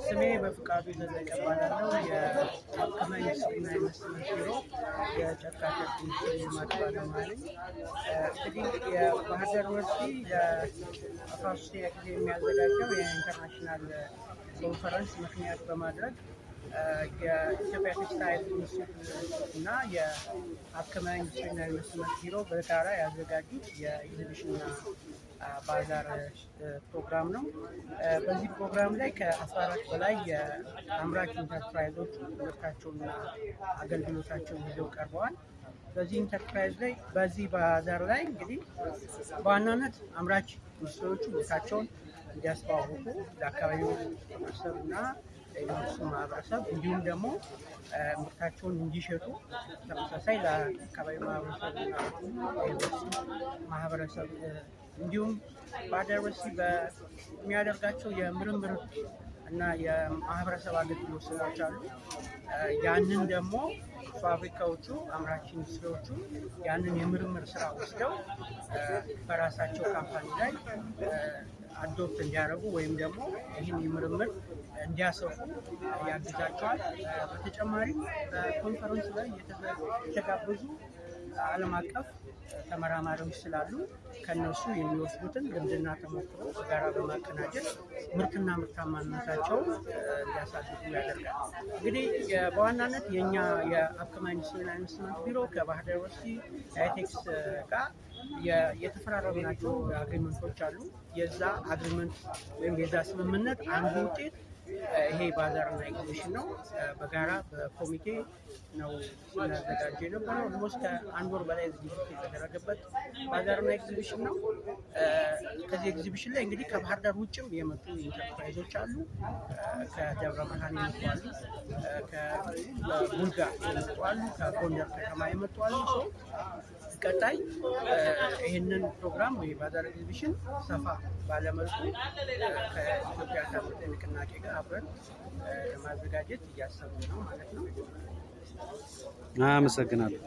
ስሜ በፍቃዱ ተዘቀ እባላለሁ። የአብክመ ኢንዱስትሪና ኢንቨስትመንት ቢሮ የጨርቃጨርቅ ኢንዱስትሪ ልማት ባለሙያ ነኝ። እንግዲህ የባህር ዳር ዩኒቨርሲቲ ለ13ኛ ጊዜ የሚያዘጋጀው የኢንተርናሽናል ኮንፈረንስ ምክንያት በማድረግ የኢትዮጵያ ቴክስታይል ኢንስቲትዩት እና የአብክመ ኢንዱስትሪና ኢንቨስትመንት ቢሮ በጋራ ያዘጋጁት የኤግዚቢሽንና ባዛር ፕሮግራም ነው። በዚህ ፕሮግራም ላይ ከ14 በላይ የአምራች ኢንተርፕራይዞች ምርታቸውንና አገልግሎታቸውን ይዘው ቀርበዋል። በዚህ ኢንተርፕራይዝ ላይ በዚህ ባዛር ላይ እንግዲህ በዋናነት አምራች ኢንዱስትሪዎቹ ምርታቸውን እንዲያስተዋውቁ ለአካባቢው ማህበረሰብና ለዩኒቨርሲቲ ማህበረሰብ እንዲሁም ደግሞ ምርታቸውን እንዲሸጡ ተመሳሳይ ለአካባቢው ማህበረሰብና ለዩኒቨርሲቲ ማህበረሰብ እንዲሁም ባህር ዳር ዩኒቨርሲቲ በሚያደርጋቸው የምርምር እና የማህበረሰብ አገልግሎት ስራዎች አሉ። ያንን ደግሞ ፋብሪካዎቹ አምራች ኢንዱስትሪዎቹ ያንን የምርምር ስራ ወስደው በራሳቸው ካምፓኒ ላይ አዶፕት እንዲያደርጉ ወይም ደግሞ ይህን የምርምር እንዲያሰፉ ያግዛቸዋል። በተጨማሪም በኮንፈረንሱ ላይ የተጋበዙ ዓለም አቀፍ ተመራማሪዎች ስላሉ ከነሱ የሚወስዱትን ልምድና ተሞክሮ በጋራ በማቀናጀት ምርትና ምርታማነታቸውን እንዲያሳድጉ ያደርጋል። እንግዲህ በዋናነት የእኛ የአብክመ ኢንዱስትሪና ኢንቨስትመንት ቢሮ ከባህር ዳር ዩኒቨርሲቲ አይቴክስ ጋር የተፈራረምናቸው አግሪመንቶች አሉ። የዛ አግሪመንት ወይም የዛ ስምምነት አንዱ ውጤት ይሄ ባዛርና ኤግዚቢሽን ነው። በጋራ በኮሚቴ ነው ስናዘጋጀ የነበረው። ኦልሞስት ከአንድ ወር በላይ ዝግጅት የተደረገበት ባዛርና ኤግዚቢሽን ነው። ከዚህ ኤግዚቢሽን ላይ እንግዲህ ከባህር ዳር ውጭም የመጡ ኢንተርፕራይዞች አሉ። ከደብረ ብርሃን የመጡ አሉ፣ ከቡልጋ የመጡ አሉ፣ ከጎንደር ከተማ የመጡ አሉ። ቀጣይ ይህንን ፕሮግራም ወይ ባዛር ኤግዚቢሽን ሰፋ ባለመልኩ ከኢትዮጵያ ታምርት ንቅናቄ ጋር አብረን ለማዘጋጀት እያሰብን ነው ማለት ነው። አመሰግናለሁ።